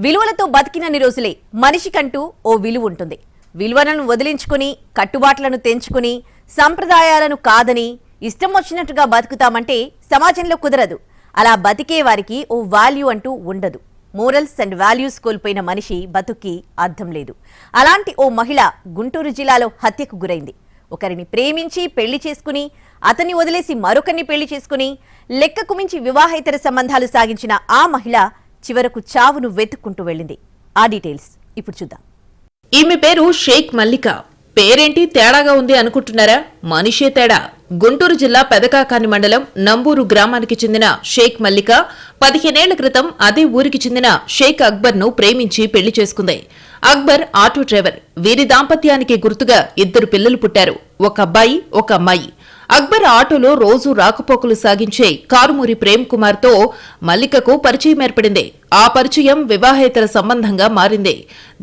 విలువలతో బతికినన్ని రోజులే మనిషికంటూ ఓ విలువ ఉంటుంది. విలువలను వదిలించుకుని కట్టుబాట్లను తెంచుకుని సంప్రదాయాలను కాదని ఇష్టం వచ్చినట్టుగా బతుకుతామంటే సమాజంలో కుదరదు. అలా బతికే వారికి ఓ వాల్యూ అంటూ ఉండదు. మోరల్స్ అండ్ వాల్యూస్ కోల్పోయిన మనిషి బతుక్కి అర్థం లేదు. అలాంటి ఓ మహిళ గుంటూరు జిల్లాలో హత్యకు గురైంది. ఒకరిని ప్రేమించి పెళ్లి చేసుకుని అతన్ని వదిలేసి మరొకరిని పెళ్లి చేసుకుని లెక్కకు మించి వివాహేతర సంబంధాలు సాగించిన ఆ మహిళ చివరకు చావును వెతుక్కుంటూ వెళ్ళింది. ఆ డీటెయిల్స్ ఇప్పుడు చూద్దాం. ఈమె పేరు షేక్ మల్లిక. పేరేంటి తేడాగా ఉంది అనుకుంటున్నారా? మనిషే తేడా. గుంటూరు జిల్లా పెదకాకాని మండలం నంబూరు గ్రామానికి చెందిన షేక్ మల్లిక 15 ఏళ్ల క్రితం అదే ఊరికి చెందిన షేక్ అక్బర్ ను ప్రేమించి పెళ్లి చేసుకుంది. Akbar auto driver. వీరి దాంపత్యానికి గుర్తుగా 2 పిల్లలు పుట్టారు. ఒక అబ్బాయి, ఒక అమ్మాయి. అక్బర్ ఆటోలో రోజూ రాకపోకలు సాగించే కారుమూరి ప్రేమ్ కుమార్ తో మల్లికకు పరిచయం ఏర్పడింది. ఆ పరిచయం వివాహేతర సంబంధంగా మారింది.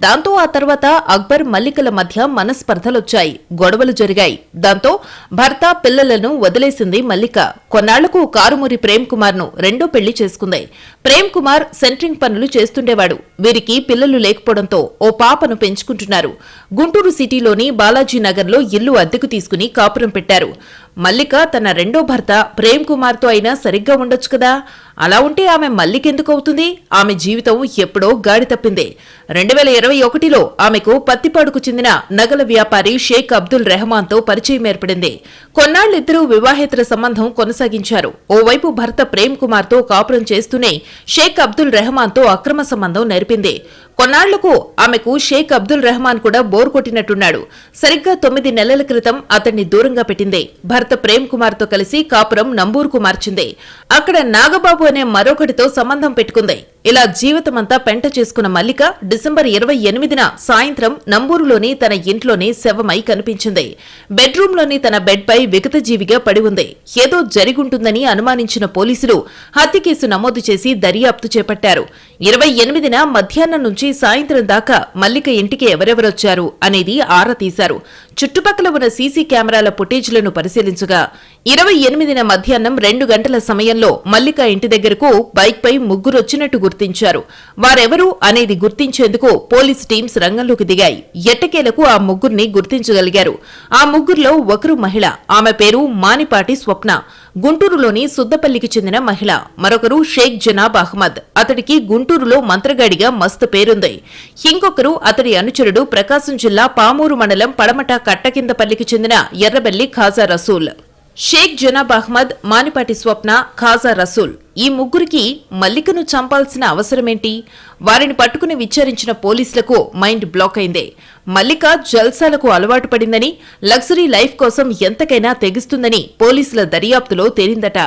దాంతో ఆ తర్వాత అక్బర్ మల్లికల మధ్య మనస్పర్ధలొచ్చాయి, గొడవలు జరిగాయి. దాంతో భర్త పిల్లలను వదిలేసింది మల్లిక. కొన్నాళ్లకు కారుమూరి ప్రేమ్ కుమార్ ను రెండో పెళ్లి చేసుకుంది. ప్రేమ్ కుమార్ సెంట్రింగ్ పనులు చేస్తుండేవాడు. వీరికి పిల్లలు లేకపోవడంతో ఓ పాపను పెంచుకుంటున్నారు. గుంటూరు సిటీలోని బాలాజీ నగర్ లో ఇల్లు అద్దెకు తీసుకుని కాపురం పెట్టారు. మల్లిక తన రెండో భర్త ప్రేమ్ కుమార్ తో అయినా సరిగ్గా ఉండొచ్చు కదా. అలా ఉంటే ఆమె మల్లికెందుకు అవుతుంది? ఆమె జీవితం ఎప్పుడో గాడి తప్పింది. 2021లో ఆమెకు పత్తిపాడుకు చెందిన నగల వ్యాపారి షేక్ అబ్దుల్ రెహమాన్ తో పరిచయం ఏర్పడింది. కొన్నాళ్లిద్దరూ వివాహేతర సంబంధం కొనసాగించారు. ఓవైపు భర్త ప్రేమ్ కుమార్ తో కాపురం చేస్తూనే షేక్ అబ్దుల్ రెహమాన్ తో అక్రమ సంబంధం నెరిపింది. కొన్నాళ్లకు ఆమెకు షేక్ అబ్దుల్ రెహమాన్ కూడా బోర్ కొట్టినట్టున్నాడు. సరిగ్గా 9 నెలల క్రితం అతన్ని దూరంగా పెట్టింది. భర్త ప్రేమ్ కుమార్ తో కలిసి కాపురం నంబూరుకు మార్చింది. అక్కడ నాగబాబు అనే మరొకటితో సంబంధం పెట్టుకుంది. ఇలా జీవితమంతా పెంట చేసుకున్న మల్లిక డిసెంబర్ 28న సాయంత్రం నంబూరులోని తన ఇంట్లోనే శవమై కనిపించింది. బెడ్రూంలోని తన బెడ్ పై విగతజీవిగా పడి ఉంది. ఏదో జరిగుంటుందని అనుమానించిన పోలీసులు హత్య కేసు నమోదు చేసి దర్యాప్తు చేపట్టారు. 28న మధ్యాహ్నం నుంచి సాయంత్రం దాకా మల్లిక ఇంటికి ఎవరెవరొచ్చారు అనేది ఆరా తీశారు. చుట్టుపక్కల ఉన్న సీసీ కెమెరాల ఫుటేజ్లను పరిశీలించగా 28న మధ్యాహ్నం 2 గంటల సమయంలో మల్లిక ఇంటి దగ్గరకు బైక్ పై ముగ్గురొచ్చినట్టు గుర్తించారు. వారెవరు అనేది గుర్తించేందుకు పోలీస్ టీమ్స్ రంగంలోకి దిగాయి. ఎట్టకేలకు ఆ ముగ్గురిని గుర్తించగలిగారు. ఆ ముగ్గురులో ఒకరు మహిళ. ఆమె పేరు మానిపాటి స్వప్న. గుంటూరులోని సుద్దపల్లికి చెందిన మహిళ. మరొకరు షేక్ జనాబ్ అహ్మద్. అతడికి గుంటూరులో మంత్రగాడిగా మస్తు పేరుంది. ఇంకొకరు అతడి అనుచరుడు ప్రకాశం జిల్లా పామూరు మండలం పడమట కట్టకిందపల్లికి చెందిన ఎర్రబెల్లి ఖాజా రసూల్. షేక్ జనాబ్ అహ్మద్, మానిపాటి స్వప్న, ఖాజా రసూల్ ఈ ముగ్గురికి మల్లికను చంపాల్సిన అవసరమేంటి? వారిని పట్టుకుని విచారించిన పోలీసులకు మైండ్ బ్లాక్ అయింది. మల్లిక జల్సాలకు అలవాటు పడిందని, లగ్జరీ లైఫ్ కోసం ఎంతకైనా తెగిస్తుందని పోలీసుల దర్యాప్తులో తేలిందట.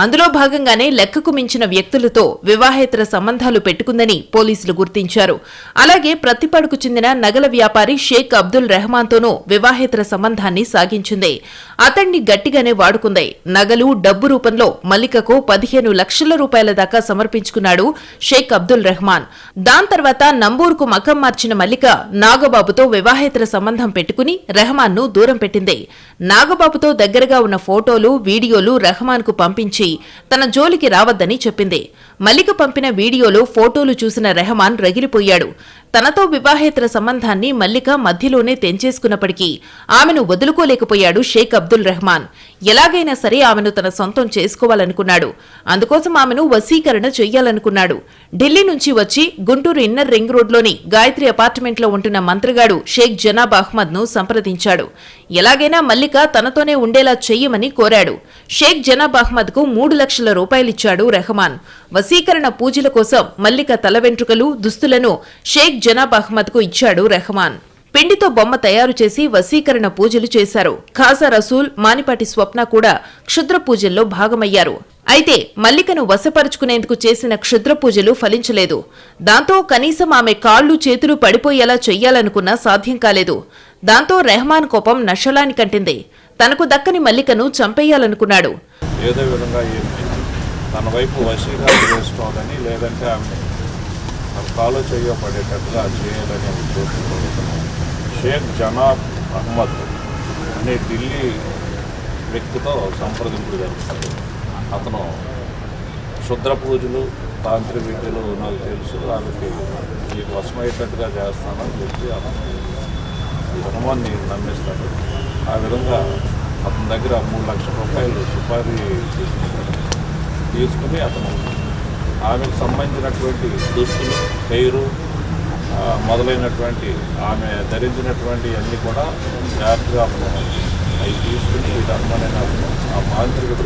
అందులో భాగంగానే లెక్కకు మించిన వ్యక్తులతో వివాహేతర సంబంధాలు పెట్టుకుందని పోలీసులు గుర్తించారు. అలాగే ప్రతిపాడుకు చెందిన నగల వ్యాపారి షేక్ అబ్దుల్ రెహమాన్తోనూ వివాహేతర సంబంధాన్ని సాగించింది. అతన్ని గట్టిగానే వాడుకుంది. నగలు, డబ్బు రూపంలో మల్లికకు 15 లక్షల రూపాయల దాకా సమర్పించుకున్నాడు షేక్ అబ్దుల్ రెహమాన్. దాని తర్వాత నంబూరుకు మకం మార్చిన మల్లిక నాగబాబుతో వివాహేతర సంబంధం పెట్టుకుని రెహమాన్ ను దూరం పెట్టింది. నాగబాబుతో దగ్గరగా ఉన్న ఫోటోలు, వీడియోలు రెహమాన్ కు పంపించి తన జోలికి రావద్దని చెప్పింది. మల్లిక పంపిన వీడియోలు, ఫోటోలు చూసిన రెహమాన్ రగిలిపోయాడు. తనతో వివాహేతర సంబంధాన్ని మల్లిక మధ్యలోనే తెంచేసుకున్నప్పటికీ ఆమెను వదులుకోలేకపోయాడు షేక్ అబ్దుల్ రెహమాన్. ఎలాగైనా సరే ఆమెను తన సొంతం చేసుకోవాలనుకున్నాడు. అందుకోసం ఆమెను వశీకరణ చెయ్యాలనుకున్నాడు. ఢిల్లీ నుంచి వచ్చి గుంటూరు ఇన్నర్ రింగ్ రోడ్లోని గాయత్రి అపార్ట్మెంట్లో ఉంటున్న మంత్రగాడు షేక్ జనాబ్ అహ్మద్ ను సంప్రదించాడు. ఎలాగైనా మల్లిక తనతోనే ఉండేలా చెయ్యమని కోరాడు. షేక్ జనాబ్ అహ్మద్ కు 3 లక్షల రూపాయలిచ్చాడు రెహమాన్. వశీకరణ పూజల కోసం మల్లిక తల వెంట్రుకలు, దుస్తులను షేక్ జనాబ్ అహ్మద్ కు ఇచ్చాడు రెహమాన్. పిండితో బొమ్మ తయారు చేసి వశీకరణ పూజలు చేశారు. ఖాజా రసూల్, మానిపాటి స్వప్న కూడా క్షుద్ర పూజల్లో భాగమయ్యారు. అయితే మల్లికను వశపరుచుకునేందుకు చేసిన క్షుద్ర పూజలు ఫలించలేదు. దాంతో కనీసం ఆమె కాళ్లు, చేతులు పడిపోయేలా చెయ్యాలనుకున్నా సాధ్యం కాలేదు. దాంతో రెహమాన్ కోపం నషలానికంటింది. తనకు దక్కని మల్లికను చంపేయాలనుకున్నాడు. ఏదో విధంగా తన వైపు వశీకరణ చేసుకోవాలని, లేదంటే ఆమె ఫాలో చేయబడేటట్టుగా చేయాలనే ఉద్దేశంతో షేక్ జనాబ్ అహ్మద్ అనే ఢిల్లీ వ్యక్తితో సంప్రదింపులు జరుగుతుంది. అతను క్షుద్ర పూజలు తాంత్రిక విద్యలు నాకు తెలుసు, ఆమెకి నీకు వశమయ్యేటట్టుగా చేస్తానని చెప్పి ఆమె ఈ హనుమాన్ని నమ్మిస్తాడు. ఆ విధంగా అతని దగ్గర 3 లక్షల రూపాయలు సుపారీ తీసుకుని అతను ఆమెకు సంబంధించినటువంటి దుస్తులు, పేరు మొదలైనటువంటి ఆమె ధరించినటువంటి అన్నీ కూడా జాగ్రత్తగా అవి తీసుకుని ఈ ధర్మమైన ఆ మాంత్రికుడు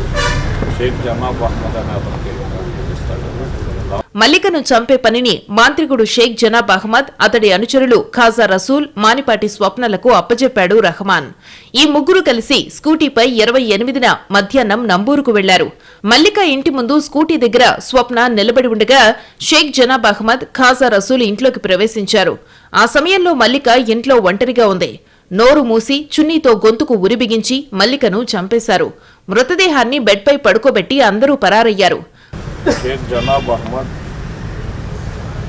షేక్ జనాబ్ అహ్మద్ అనే అతనికి ఇస్తాడు. మల్లికను చంపే పనిని మాంత్రికుడు షేక్ జనాబ్ అహ్మద్, అతడి అనుచరులు ఖాజా రసూల్, మానిపాటి స్వప్నలకు అప్పజెప్పాడు రహమాన్. ఈ ముగ్గురు కలిసి స్కూటీపై 28న మధ్యాహ్నం నంబూరుకు వెళ్లారు. మల్లిక ఇంటి ముందు స్కూటీ దగ్గర స్వప్న నిలబడి ఉండగా షేక్ జనాబ్ అహ్మద్, ఖాజా రసూల్ ఇంట్లోకి ప్రవేశించారు. ఆ సమయంలో మల్లిక ఇంట్లో ఒంటరిగా ఉంది. నోరు మూసి చున్నీతో గొంతుకు ఉరిబిగించి మల్లికను చంపేశారు. మృతదేహాన్ని బెడ్పై పడుకోబెట్టి అందరూ పరారయ్యారు. షేక్ జనాబ్ అహ్మద్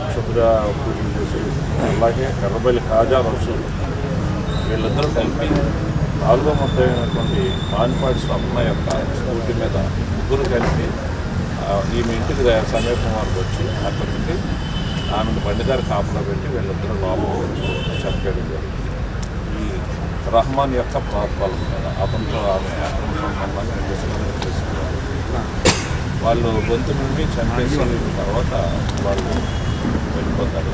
క్షుద్ర పూజలు చేసి, అలాగే ఎర్రబెల్లి ఖాజా రసూల్ వీళ్ళిద్దరూ కలిపి 4వ ముద్దైనటువంటి మానిపాటి స్వప్న యొక్క స్కూటీ మీద ముగ్గురు కలిపి ఈమె ఇంటికి సమీపం వరకు వచ్చి అక్కడి నుండి ఆమెను బండిదారి కాపలా పెట్టి వీళ్ళిద్దరూ లోపల వచ్చి చంపేయడం జరిగింది. ఈ రహమాన్ యొక్క ప్రోత్బలం మీద అతనితో ఆమె అక్రమ సంబంధాన్ని చేసుకున్నారు. వాళ్ళు గొంతు నుండి చంపేసిన తర్వాత వాళ్ళు వెళ్ళిపోతారు.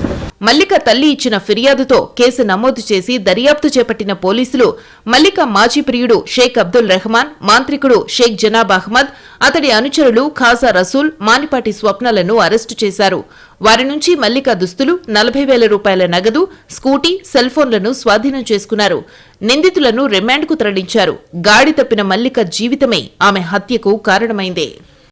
మల్లిక తల్లి ఇచ్చిన ఫిర్యాదుతో కేసు నమోదు చేసి దర్యాప్తు చేపట్టిన పోలీసులు మల్లిక మాజీ ప్రియుడు షేక్ అబ్దుల్ రెహమాన్, మాంత్రికుడు షేక్ జనాబ్ అహ్మద్, అతడి అనుచరులు ఖాజా రసూల్, మానిపాటి స్వప్నలను అరెస్టు చేశారు. వారి నుంచి మల్లిక దుస్తులు, 40,000 రూపాయల నగదు, స్కూటీ, సెల్ ఫోన్లను స్వాధీనం చేసుకున్నారు. నిందితులను రిమాండ్కు తరలించారు. గాడి తప్పిన మల్లిక జీవితమే ఆమె హత్యకు కారణమైంది.